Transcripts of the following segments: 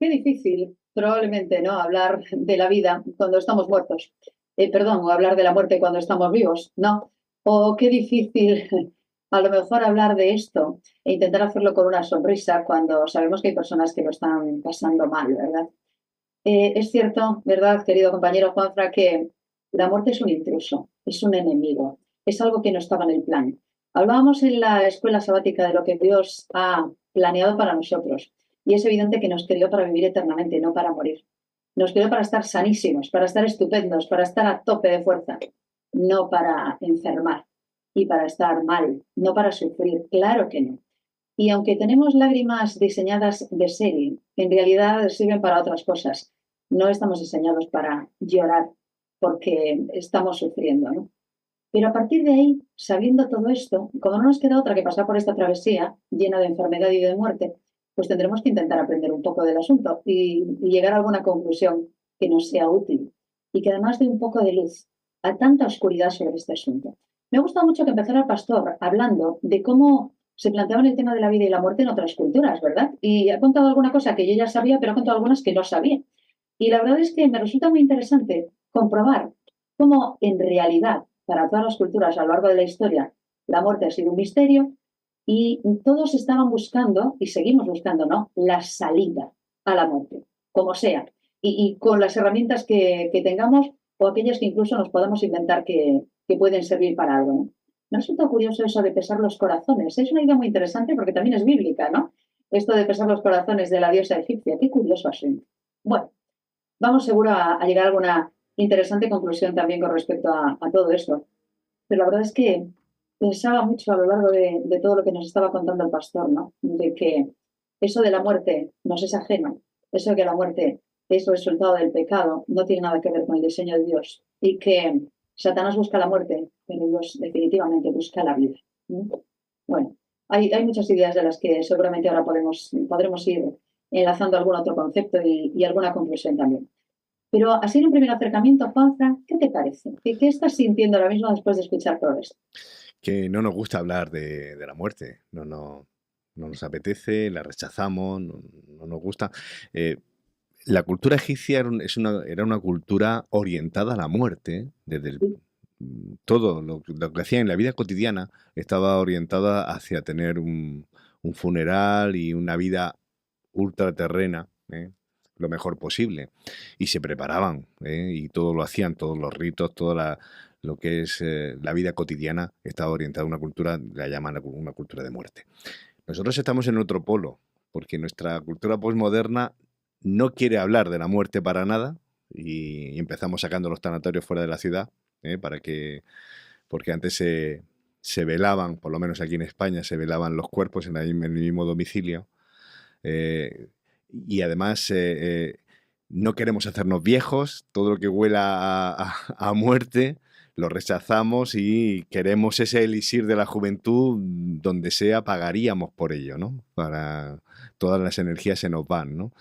Qué difícil, probablemente, ¿no? Hablar de la vida cuando estamos muertos. Perdón, o hablar de la muerte cuando estamos vivos, ¿no? O qué difícil, a lo mejor, hablar de esto e intentar hacerlo con una sonrisa cuando sabemos que hay personas que lo están pasando mal, ¿verdad? Es cierto, ¿verdad, querido compañero Juanfra, que la muerte es un intruso, es un enemigo, es algo que no estaba en el plan? Hablábamos en la escuela sabática de lo que Dios ha planeado para nosotros y es evidente que nos creó para vivir eternamente, no para morir. Nos creó para estar sanísimos, para estar estupendos, para estar a tope de fuerza, no para enfermar y para estar mal, no para sufrir, claro que no. Y aunque tenemos lágrimas diseñadas de serie, en realidad sirven para otras cosas. No estamos diseñados para llorar porque estamos sufriendo, ¿no? Pero a partir de ahí, sabiendo todo esto, como no nos queda otra que pasar por esta travesía llena de enfermedad y de muerte, pues tendremos que intentar aprender un poco del asunto y llegar a alguna conclusión que nos sea útil y que además dé un poco de luz a tanta oscuridad sobre este asunto. Me gusta mucho que empezara el pastor hablando de cómo se planteaban el tema de la vida y la muerte en otras culturas, ¿verdad? Y ha contado alguna cosa que yo ya sabía, pero ha contado algunas que no sabía. Y la verdad es que me resulta muy interesante comprobar cómo en realidad para todas las culturas a lo largo de la historia la muerte ha sido un misterio y todos estaban buscando, y seguimos buscando, ¿no? La salida a la muerte, como sea, y con las herramientas que tengamos o aquellas que incluso nos podamos inventar que pueden servir para algo, ¿no? Me resulta curioso eso de pesar los corazones. Es una idea muy interesante porque también es bíblica, ¿no? Esto de pesar los corazones de la diosa egipcia. Qué curioso asunto. Bueno, vamos seguro a llegar a alguna interesante conclusión también con respecto a todo esto. Pero la verdad es que pensaba mucho a lo largo de todo lo que nos estaba contando el pastor, ¿no? De que eso de la muerte nos es ajeno, eso de que la muerte es resultado del pecado, no tiene nada que ver con el diseño de Dios y que Satanás busca la muerte, pero Dios definitivamente busca la vida. ¿Mm? Bueno, hay muchas ideas de las que seguramente ahora podremos ir enlazando algún otro concepto y alguna conclusión también. Pero así en un primer acercamiento, Juanfran, ¿qué te parece? ¿Qué estás sintiendo ahora mismo después de escuchar todo esto? Que no nos gusta hablar de la muerte, no nos apetece, la rechazamos, no nos gusta. Eh, la cultura egipcia era una cultura orientada a la muerte, Sí, todo lo que hacía en la vida cotidiana estaba orientada hacia tener un funeral y una vida ultraterrena, lo mejor posible. Y se preparaban, y todo lo hacían, todos los ritos, lo que es la vida cotidiana estaba orientada a una cultura, la llaman una cultura de muerte. Nosotros estamos en otro polo, porque nuestra cultura posmoderna no quiere hablar de la muerte para nada y empezamos sacando los tanatorios fuera de la ciudad, para que, porque antes se velaban, por lo menos aquí en España, se velaban los cuerpos en el mismo domicilio. eh, y además no queremos hacernos viejos, todo lo que huela a muerte lo rechazamos y queremos ese elixir de la juventud donde sea, pagaríamos por ello, ¿no? Para todas las energías se nos van, ¿no?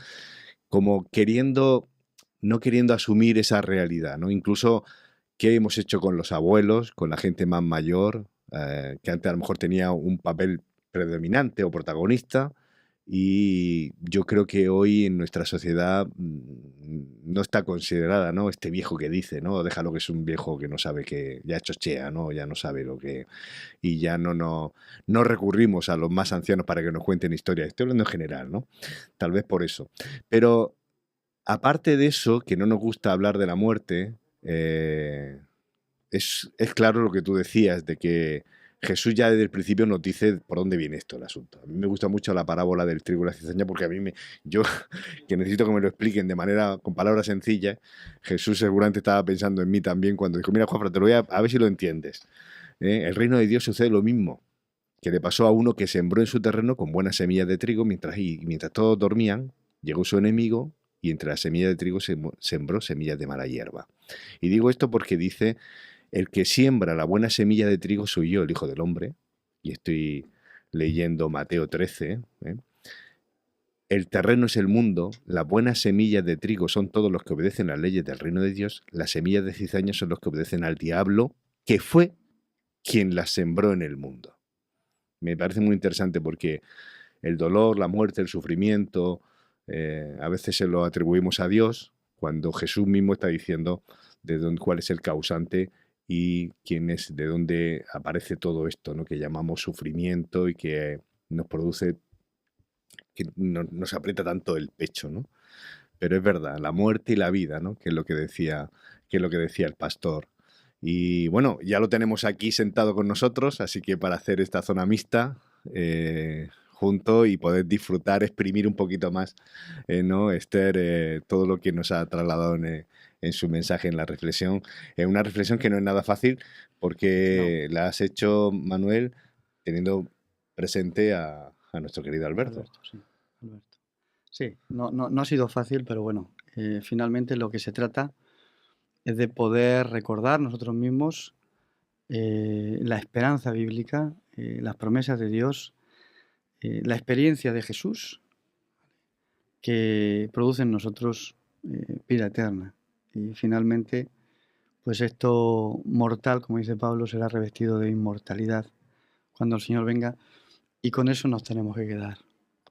Como no queriendo asumir esa realidad, ¿no? Incluso qué hemos hecho con los abuelos, con la gente más mayor, que antes a lo mejor tenía un papel predominante o protagonista, y yo creo que hoy en nuestra sociedad no está considerada, ¿no? Este viejo que dice, ¿no? Déjalo que es un viejo que no sabe que ya chochea, ¿no? Ya no sabe lo que... Y ya no recurrimos a los más ancianos para que nos cuenten historias. Estoy hablando en general, ¿no? Tal vez por eso. Pero aparte de eso, que no nos gusta hablar de la muerte, es claro lo que tú decías, de que Jesús ya desde el principio nos dice por dónde viene esto el asunto. A mí me gusta mucho la parábola del trigo y la cizaña porque yo que necesito que me lo expliquen de manera, con palabras sencillas, Jesús seguramente estaba pensando en mí también cuando dijo, mira Juanfra, te lo voy a ver si lo entiendes. El reino de Dios sucede lo mismo que le pasó a uno que sembró en su terreno con buenas semillas de trigo mientras todos dormían, llegó su enemigo y entre las semillas de trigo sembró semillas de mala hierba. Y digo esto porque dice, el que siembra la buena semilla de trigo soy yo, el Hijo del Hombre, y estoy leyendo Mateo 13, ¿eh? El terreno es el mundo, las buenas semillas de trigo son todos los que obedecen las leyes del reino de Dios, las semillas de cizaña son los que obedecen al diablo, que fue quien las sembró en el mundo. Me parece muy interesante porque el dolor, la muerte, el sufrimiento, A veces se lo atribuimos a Dios cuando Jesús mismo está diciendo cuál es el causante y quién es, de dónde aparece todo esto, ¿no? Que llamamos sufrimiento y que nos produce, que nos aprieta tanto el pecho, ¿no? Pero es verdad, la muerte y la vida, ¿no? Que es lo que decía el pastor. Y bueno, ya lo tenemos aquí sentado con nosotros, así que para hacer esta zona mixta junto y poder disfrutar, exprimir un poquito más, ¿no? Esther, todo lo que nos ha trasladado en su mensaje, en la reflexión. Una reflexión que no es nada fácil No, porque la has hecho, Manuel, teniendo presente a nuestro querido Alberto. Alberto, sí, Alberto. Sí, no ha sido fácil, pero bueno, finalmente lo que se trata es de poder recordar nosotros mismos la esperanza bíblica, las promesas de Dios, la experiencia de Jesús que produce en nosotros vida eterna. Y finalmente, pues esto mortal, como dice Pablo, será revestido de inmortalidad cuando el Señor venga, y con eso nos tenemos que quedar.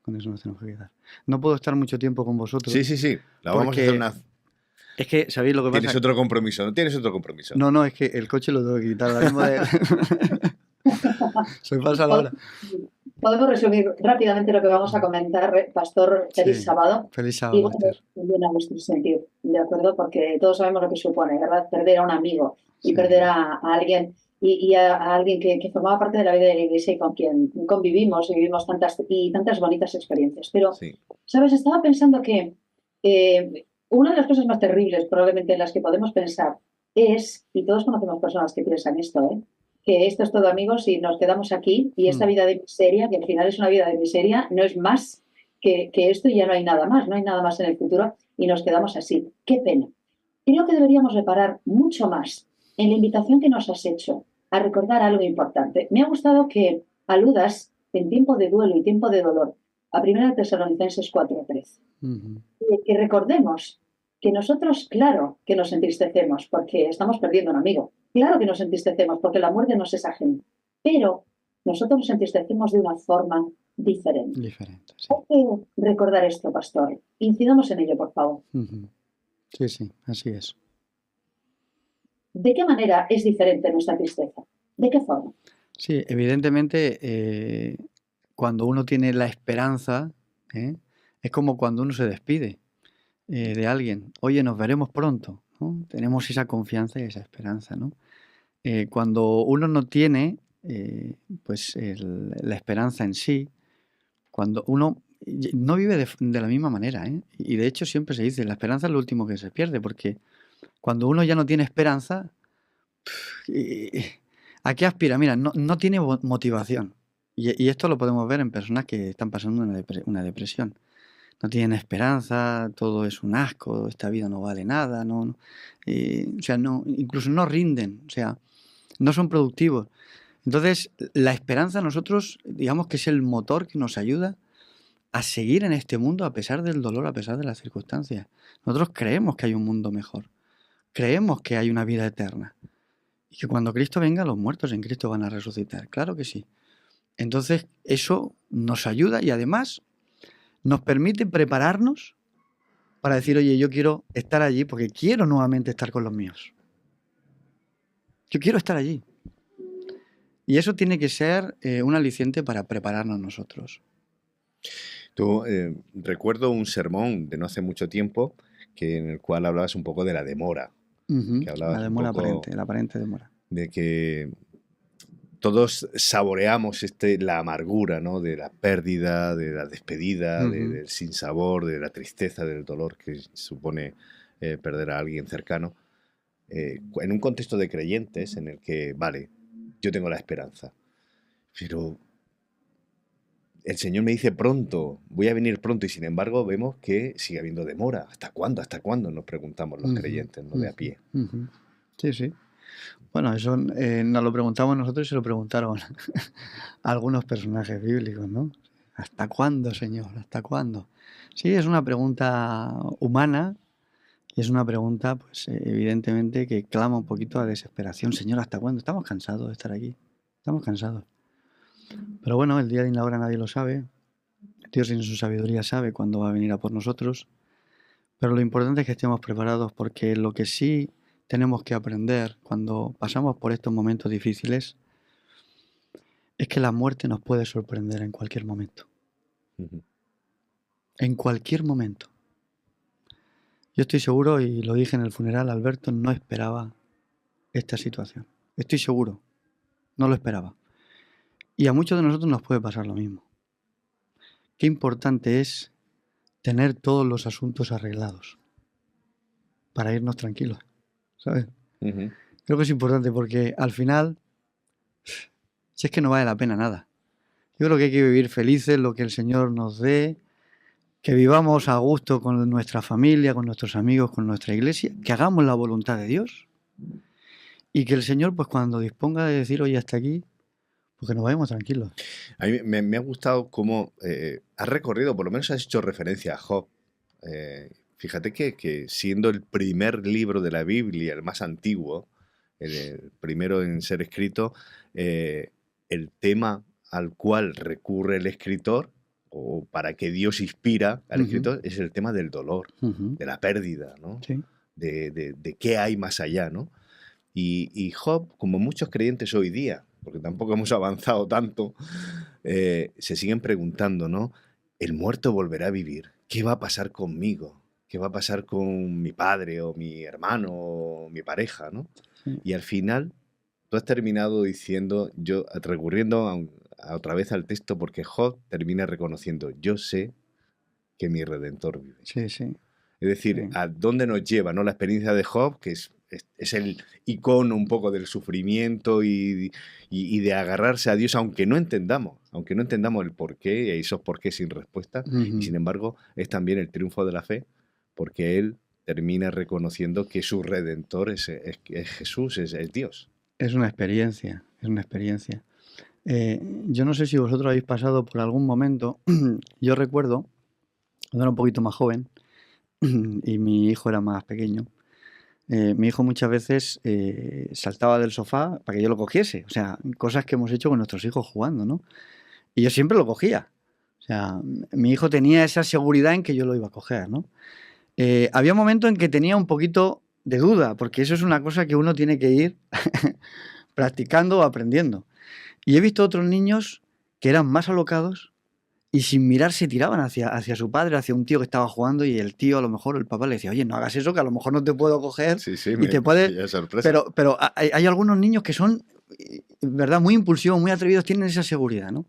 Con eso nos tenemos que quedar. No puedo estar mucho tiempo con vosotros. Sí, sí, sí. La vamos a hacer una. Es que, ¿sabéis lo que pasa? Tienes otro compromiso, ¿no? Tienes otro compromiso. No, es que el coche lo tengo que quitar ahora mismo de él. Soy falsa la hora. Podemos resumir rápidamente lo que vamos a comentar, Pastor. Feliz Sí, sábado. feliz Y sábado, bueno, Esther. bien a vuestro sentido, ¿de acuerdo? Porque todos sabemos lo que supone, ¿verdad? Perder a un amigo y Sí. perder a alguien y a alguien que formaba parte de la vida de la iglesia y con quien convivimos y vivimos tantas bonitas experiencias. Pero, Sí. ¿sabes? Estaba pensando que una de las cosas más terribles probablemente en las que podemos pensar es, y todos conocemos personas que piensan esto, que esto es todo, amigos, y nos quedamos aquí y esta vida de miseria, que al final es una vida de miseria, no es más que esto y ya no hay nada más, no hay nada más en el futuro y nos quedamos así. Qué pena. Creo que deberíamos reparar mucho más en la invitación que nos has hecho a recordar algo importante. Me ha gustado que aludas en tiempo de duelo y tiempo de dolor a 1 Tesalonicenses 4:13. Que recordemos que nosotros, claro que nos entristecemos porque estamos perdiendo un amigo, claro que nos entristecemos porque la muerte nos es ajena, pero nosotros nos entristecemos de una forma diferente. Diferente, sí. Hay que recordar esto, pastor. Incidamos en ello, por favor. Sí, así es. ¿De qué manera es diferente nuestra tristeza? ¿De qué forma? Sí, evidentemente, cuando uno tiene la esperanza, es como cuando uno se despide de alguien. Oye, nos veremos pronto, ¿no? Tenemos esa confianza y esa esperanza, ¿no? Cuando uno no tiene pues la esperanza en sí, cuando uno no vive de la misma manera, y de hecho siempre se dice, la esperanza es lo último que se pierde, porque cuando uno ya no tiene esperanza, ¿a qué aspira? Mira, no tiene motivación. Y esto lo podemos ver en personas que están pasando una depresión. No tienen esperanza, todo es un asco, esta vida no vale nada, o sea, incluso no rinden, o sea, no son productivos. Entonces, la esperanza a nosotros, digamos que es el motor que nos ayuda a seguir en este mundo a pesar del dolor, a pesar de las circunstancias. Nosotros creemos que hay un mundo mejor, creemos que hay una vida eterna y que cuando Cristo venga, los muertos en Cristo van a resucitar. Claro que sí. Entonces, eso nos ayuda y además nos permite prepararnos para decir, oye, yo quiero estar allí porque quiero nuevamente estar con los míos. Yo quiero estar allí. Y eso tiene que ser un aliciente para prepararnos nosotros. Recuerdo un sermón de no hace mucho tiempo en el cual hablabas un poco de la demora. Que hablabas La demora un poco aparente, la aparente demora. De que todos saboreamos la amargura, ¿no? De la pérdida, de la despedida, del sinsabor, de la tristeza, del dolor que supone perder a alguien cercano. En un contexto de creyentes en el que, vale, yo tengo la esperanza, pero el Señor me dice pronto, voy a venir pronto, y sin embargo vemos que sigue habiendo demora. ¿Hasta cuándo? ¿Hasta cuándo? Nos preguntamos los creyentes, ¿no? De a pie. Sí. Bueno, eso nos lo preguntamos nosotros y se lo preguntaron a algunos personajes bíblicos, ¿no? ¿Hasta cuándo, Señor? ¿Hasta cuándo? Sí, es una pregunta humana y es una pregunta, pues evidentemente, que clama un poquito a desesperación. Señor, ¿hasta cuándo? Estamos cansados de estar aquí. Estamos cansados. Pero bueno, el día y la hora nadie lo sabe. Dios en su sabiduría sabe cuándo va a venir a por nosotros, pero lo importante es que estemos preparados, porque lo que sí tenemos que aprender cuando pasamos por estos momentos difíciles es que la muerte nos puede sorprender en cualquier momento. Ujú. En cualquier momento. Yo estoy seguro, y lo dije en el funeral, Alberto no esperaba esta situación. Estoy seguro, no lo esperaba. Y a muchos de nosotros nos puede pasar lo mismo. Qué importante es tener todos los asuntos arreglados para irnos tranquilos, ¿sabes? Ujú. Creo que es importante porque al final, si es que no vale la pena nada. Yo creo que hay que vivir felices lo que el Señor nos dé, que vivamos a gusto con nuestra familia, con nuestros amigos, con nuestra iglesia, que hagamos la voluntad de Dios y que el Señor, pues cuando disponga de decir, oye, hasta aquí, pues que nos vayamos tranquilos. A mí me ha gustado cómo has recorrido, por lo menos has hecho referencia a Job. Fíjate que siendo el primer libro de la Biblia, el más antiguo, el primero en ser escrito, el tema al cual recurre el escritor, o para que Dios inspira al Ujú, escritor, es el tema del dolor, ujú, de la pérdida, ¿no? sí. De qué hay más allá, ¿no? Y Job, como muchos creyentes hoy día, porque tampoco hemos avanzado tanto, se siguen preguntando, ¿no? ¿El muerto volverá a vivir? ¿Qué va a pasar conmigo? ¿Qué va a pasar con mi padre o mi hermano o mi pareja, ¿no? Sí. Y al final, tú has terminado diciendo, yo recurriendo a otra vez al texto, porque Job termina reconociendo, yo sé que mi Redentor vive. Sí, sí, Es decir, sí. a dónde nos lleva, ¿no? La experiencia de Job, que es el icono un poco del sufrimiento y de agarrarse a Dios, aunque no entendamos el porqué, y esos porqués sin respuesta, y Ujú. sin embargo es también el triunfo de la fe, porque él termina reconociendo que su Redentor es Jesús, es Dios. Es una experiencia, es una experiencia. Yo no sé si vosotros habéis pasado por algún momento, yo recuerdo, cuando era un poquito más joven y mi hijo era más pequeño, mi hijo muchas veces saltaba del sofá para que yo lo cogiese, o sea, cosas que hemos hecho con nuestros hijos jugando, ¿no? Y yo siempre lo cogía. O sea, mi hijo tenía esa seguridad en que yo lo iba a coger, ¿no? Había un momento en que tenía un poquito de duda, porque eso es una cosa que uno tiene que ir practicando o aprendiendo. Y he visto otros niños que eran más alocados y sin mirar se tiraban hacia su padre, hacia un tío que estaba jugando, y el tío, a lo mejor, el papá le decía, oye, no hagas eso, que a lo mejor no te puedo coger Sí, sí, y me te puede... pilla sorpresa. Pero hay algunos niños que son, ¿verdad?, muy impulsivos, muy atrevidos, tienen esa seguridad, ¿no?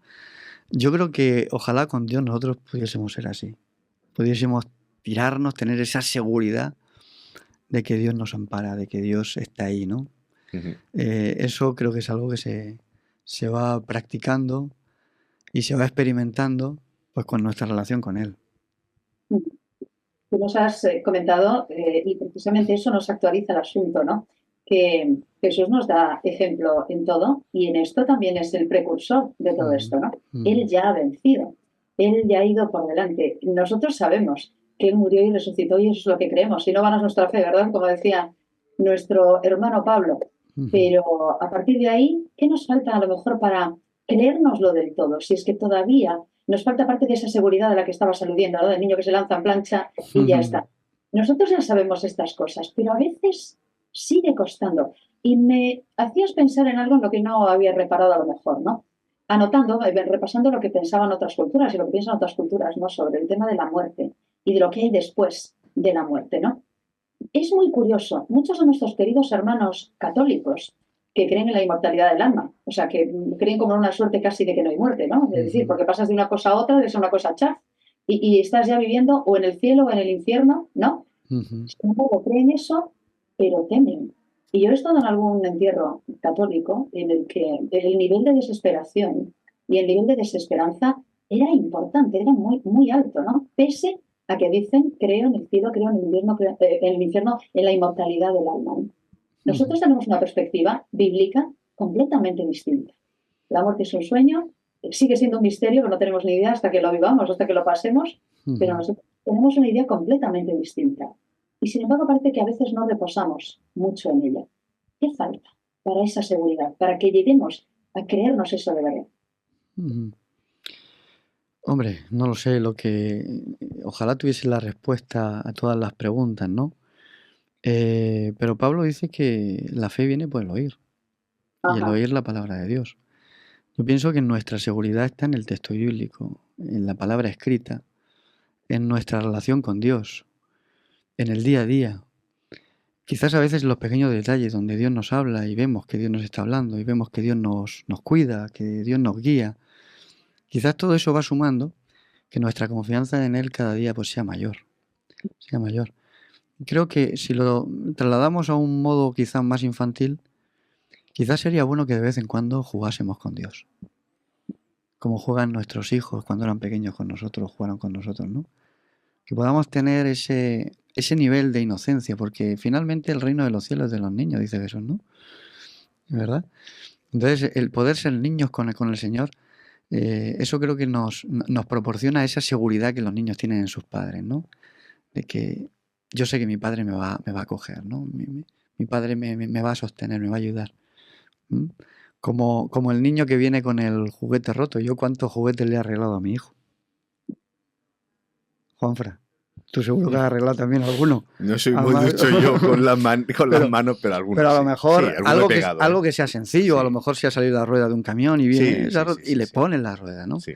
Yo creo que ojalá con Dios nosotros pudiésemos ser así. Pudiésemos tirarnos, tener esa seguridad de que Dios nos ampara, de que Dios está ahí, ¿no? Ujú. Eso creo que es algo que se va practicando y se va experimentando, pues, con nuestra relación con Él. Tú nos has comentado, y precisamente eso nos actualiza el asunto, ¿no? Que Jesús nos da ejemplo en todo y en esto también es el precursor de todo Ujú, esto, ¿no? Él ujú, ya ha vencido, él ya ha ido por delante. Nosotros sabemos que él murió y resucitó y eso es lo que creemos. Si no van a nuestra fe, ¿verdad? Como decía nuestro hermano Pablo. ujú, Pero a partir de ahí, ¿qué nos falta a lo mejor para creérnoslo del todo? Si es que todavía nos falta parte de esa seguridad de la que estabas aludiendo, ¿no? Del niño que se lanza en plancha y ya ujú, está. Nosotros ya sabemos estas cosas, pero a veces sigue costando. Y me hacías pensar en algo en lo que no había reparado a lo mejor, ¿no? Anotando, repasando lo que pensaban otras culturas y lo que piensan otras culturas, ¿no? Sobre el tema de la muerte y de lo que hay después de la muerte, ¿no? Es muy curioso. Muchos de nuestros queridos hermanos católicos que creen en la inmortalidad del alma, o sea, que creen como en una suerte casi de que no hay muerte, ¿no? Es decir, ujú, porque pasas de una cosa a otra, de una cosa chaf, y estás ya viviendo o en el cielo o en el infierno, ¿no? ujú, Sin embargo, creen eso, pero temen. Y yo he estado en algún entierro católico en el que el nivel de desesperación y el nivel de desesperanza era importante, era muy, muy alto, ¿no? Pese a que dicen, creo en el cielo, creo en el infierno, en el infierno, en la inmortalidad del alma, ¿no? ujú, Nosotros tenemos una perspectiva bíblica completamente distinta. La muerte es un sueño, sigue siendo un misterio que no tenemos ni idea hasta que lo vivamos, hasta que lo pasemos, pero ujú, nosotros tenemos una idea completamente distinta. Y sin embargo parece que a veces no reposamos mucho en ella. ¿Qué falta para esa seguridad, para que lleguemos a creernos eso de verdad? ujú. Hombre, no lo sé, ojalá tuviese la respuesta a todas las preguntas, ¿no? Pero Pablo dice que la fe viene por el oír, y el Ajá. oír la palabra de Dios. Yo pienso que nuestra seguridad está en el texto bíblico, en la palabra escrita, en nuestra relación con Dios, en el día a día. Quizás a veces los pequeños detalles donde Dios nos habla y vemos que Dios nos está hablando y vemos que Dios nos cuida, que Dios nos guía. Quizás todo eso va sumando que nuestra confianza en Él cada día pues sea mayor, sea mayor. Creo que si lo trasladamos a un modo quizás más infantil, quizás sería bueno que de vez en cuando jugásemos con Dios, como juegan nuestros hijos cuando eran pequeños con nosotros, jugaron con nosotros, ¿no? Que podamos tener ese nivel de inocencia, porque finalmente el reino de los cielos es de los niños, dice Jesús, ¿no? ¿Verdad? Entonces, el poder ser niños con el Señor, eso creo que nos proporciona esa seguridad que los niños tienen en sus padres, ¿no? De que yo sé que mi padre me va a acoger, ¿no? Mi padre me va a sostener, me va a ayudar. ¿Mm? Como el niño que viene con el juguete roto. Yo cuántos juguetes le he arreglado a mi hijo. Juanfra, tú seguro que has arreglado también alguno. No soy muy Además, ducho yo con las pero, manos, pero pero algunos a lo sí. mejor Sí, alguno he pegado, ¿eh? algo que sea sencillo, a lo Sí, mejor si ha salido la rueda de un camión y viene sí, sí, y le sí. ponen la rueda, ¿no? Sí.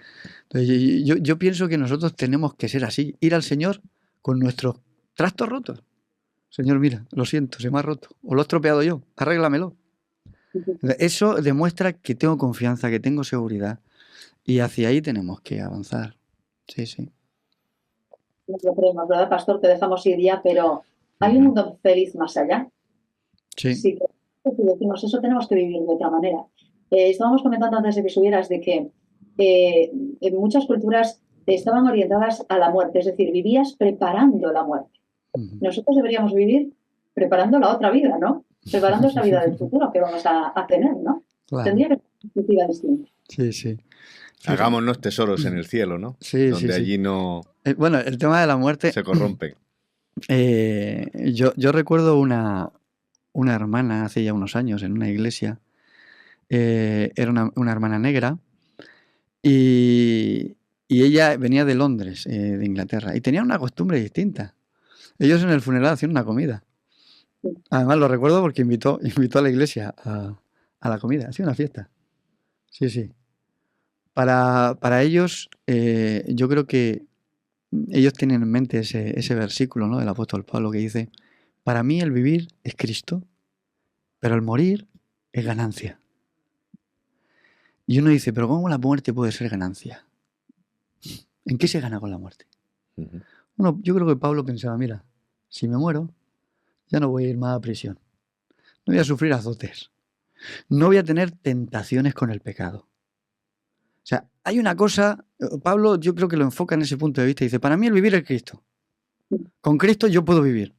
Entonces, yo pienso que nosotros tenemos que ser así, ir al Señor con nuestros trastos rotos. Señor, mira, lo siento, se me ha roto. O lo he estropeado yo, arréglamelo. Eso demuestra que tengo confianza, que tengo seguridad. Y hacia ahí tenemos que avanzar. Sí, sí. Nos lo creemos, ¿verdad, pastor? Te dejamos ir ya, pero hay un mundo feliz más allá. Sí. Si decimos eso, tenemos que vivir de otra manera. Estábamos comentando antes de que subieras de que en muchas culturas estaban orientadas a la muerte, es decir, vivías preparando la muerte. Nosotros deberíamos vivir preparando la otra vida, ¿no? Preparando esa vida del futuro que vamos a tener, ¿no? Claro. Tendría que ser una perspectiva distinta. Sí, sí. Hagámonos tesoros en el cielo, ¿no? Sí, donde sí, sí. allí no Bueno, el tema de la muerte. se corrompen. Yo recuerdo una hermana hace ya unos años en una iglesia. Era una hermana negra y ella venía de Londres, de Inglaterra, y tenía una costumbre distinta. Ellos en el funeral hacían una comida. Además lo recuerdo porque invitó a la iglesia a la comida, hacía una fiesta. Sí, sí. Para ellos, yo creo que ellos tienen en mente ese versículo, ¿no?, del apóstol Pablo que dice: para mí el vivir es Cristo, pero el morir es ganancia. Y uno dice, pero ¿cómo la muerte puede ser ganancia? ¿En qué se gana con la muerte? Bueno, yo creo que Pablo pensaba, mira, si me muero, ya no voy a ir más a prisión. No voy a sufrir azotes. No voy a tener tentaciones con el pecado. O sea, hay una cosa, Pablo yo creo que lo enfoca en ese punto de vista. Dice, para mí el vivir es Cristo. Con Cristo yo puedo vivir.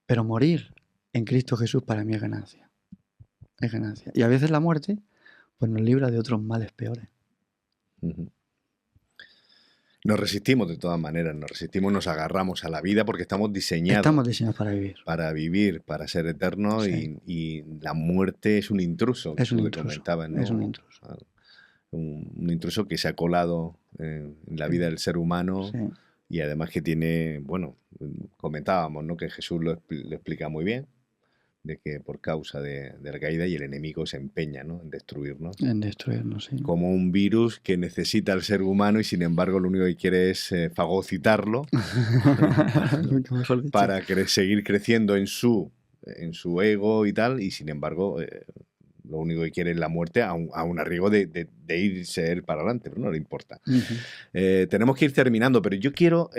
Pero morir en Cristo Jesús para mí es ganancia. Es ganancia. Y a veces la muerte pues nos libra de otros males peores. Nos resistimos de todas maneras, nos agarramos a la vida porque estamos diseñados para vivir. Para vivir, para ser eternos, sí. y la muerte es un intruso. Es un intruso. ¿No? Es un intruso. Un intruso que se ha colado en la vida del ser humano, sí. Y además que tiene, bueno, comentábamos, ¿no?, que Jesús lo explica muy bien, de que por causa de la caída y el enemigo se empeña, ¿no?, en destruirnos. En destruirnos, sí. Como un virus que necesita al ser humano y sin embargo lo único que quiere es fagocitarlo para seguir creciendo en su ego y tal, y sin embargo lo único que quiere es la muerte a un arriesgo de irse él para adelante, pero no le importa. Tenemos que ir terminando, pero yo quiero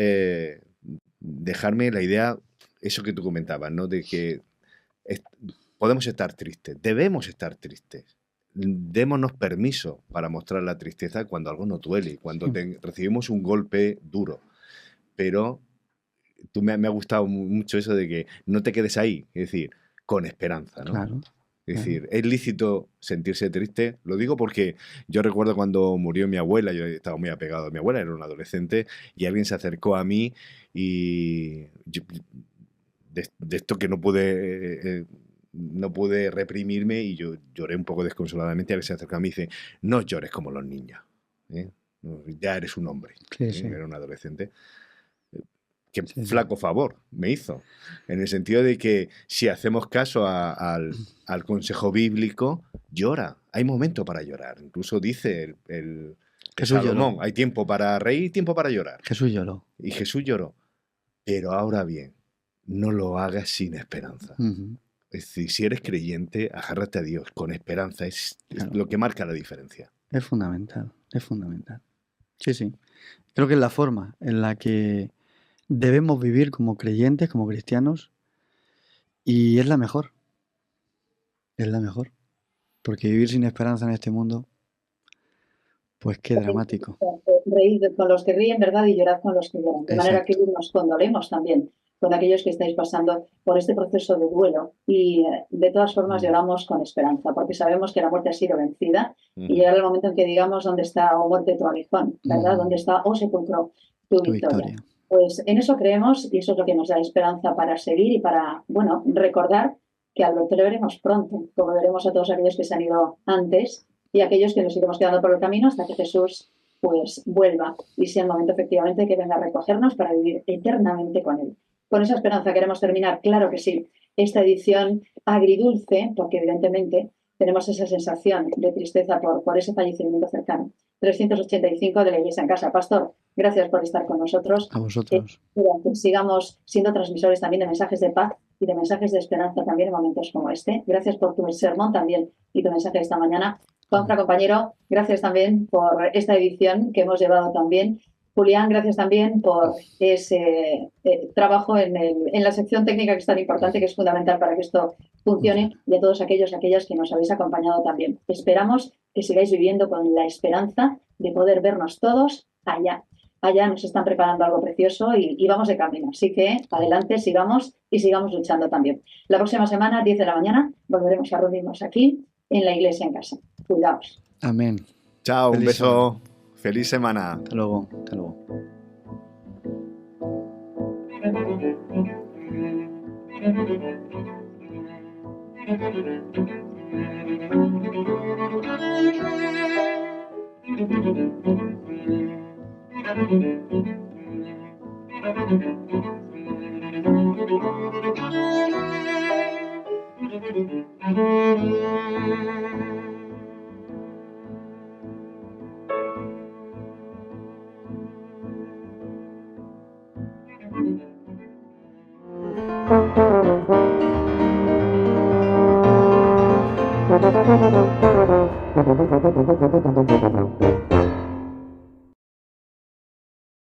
dejarme la idea, eso que tú comentabas, ¿no?, de que podemos estar tristes, debemos estar tristes. Démonos permiso para mostrar la tristeza cuando algo nos duele, cuando recibimos un golpe duro. Pero me ha gustado mucho eso de que no te quedes ahí, es decir, con esperanza, ¿no? Claro. Es decir, es lícito sentirse triste. Lo digo porque yo recuerdo cuando murió mi abuela, yo estaba muy apegado a mi abuela, era un adolescente, y alguien se acercó a mí y yo, de esto que no pude reprimirme, y yo lloré un poco desconsoladamente. A veces se acerca a mí y dice, no llores como los niños, ¿eh? Ya eres un hombre. Sí, sí. Era un adolescente. Qué Sí, sí. flaco favor me hizo. En el sentido de que si hacemos caso al consejo bíblico, llora. Hay momento para llorar. Incluso dice el Jesús lloró. Salomón, hay tiempo para reír y tiempo para llorar. Jesús lloró. Y Jesús lloró. Pero ahora bien, no lo hagas sin esperanza. Ujú. Es decir, si eres creyente, agárrate a Dios con esperanza. Es Claro. lo que marca la diferencia. Es fundamental, es fundamental. Sí, sí. Creo que es la forma en la que debemos vivir como creyentes, como cristianos, y es la mejor. Es la mejor. Porque vivir sin esperanza en este mundo, pues qué dramático. Reíd con los que ríen, ¿verdad? Y llorad con los que lloran. De manera que Exacto. nos condolemos también con aquellos que estáis pasando por este proceso de duelo. Y de todas formas lloramos con esperanza, porque sabemos que la muerte ha sido vencida y llegará el momento en que digamos dónde está, oh muerte, tu aguijón, ¿verdad? ¿Dónde está, oh sepulcro, tu Tu victoria? victoria. Pues en eso creemos y eso es lo que nos da esperanza para seguir y para, bueno, recordar que al lo veremos pronto, como veremos a todos aquellos que se han ido antes y aquellos que nos iremos quedando por el camino hasta que Jesús pues vuelva y sea el momento efectivamente que venga a recogernos para vivir eternamente con Él. Con esa esperanza queremos terminar, claro que sí, esta edición agridulce, porque evidentemente tenemos esa sensación de tristeza por ese fallecimiento cercano. 385 de la Iglesia en Casa. Pastor, gracias por estar con nosotros. A vosotros. Que sigamos siendo transmisores también de mensajes de paz y de mensajes de esperanza también en momentos como este. Gracias por tu sermón también y tu mensaje esta mañana. Juanfra, compañero, gracias también por esta edición que hemos llevado también. Julián, gracias también por ese trabajo en la sección técnica que es tan importante, que es fundamental para que esto funcione, y a todos aquellas que nos habéis acompañado también. Esperamos que sigáis viviendo con la esperanza de poder vernos todos allá. Allá nos están preparando algo precioso y vamos de camino. Así que adelante, sigamos y sigamos luchando también. La próxima semana, 10 de la mañana, volveremos a reunirnos aquí en la Iglesia en Casa. Cuidaos. Amén. Chao, un Feliz beso. Feliz semana. Hasta luego. Hasta luego. Thank you.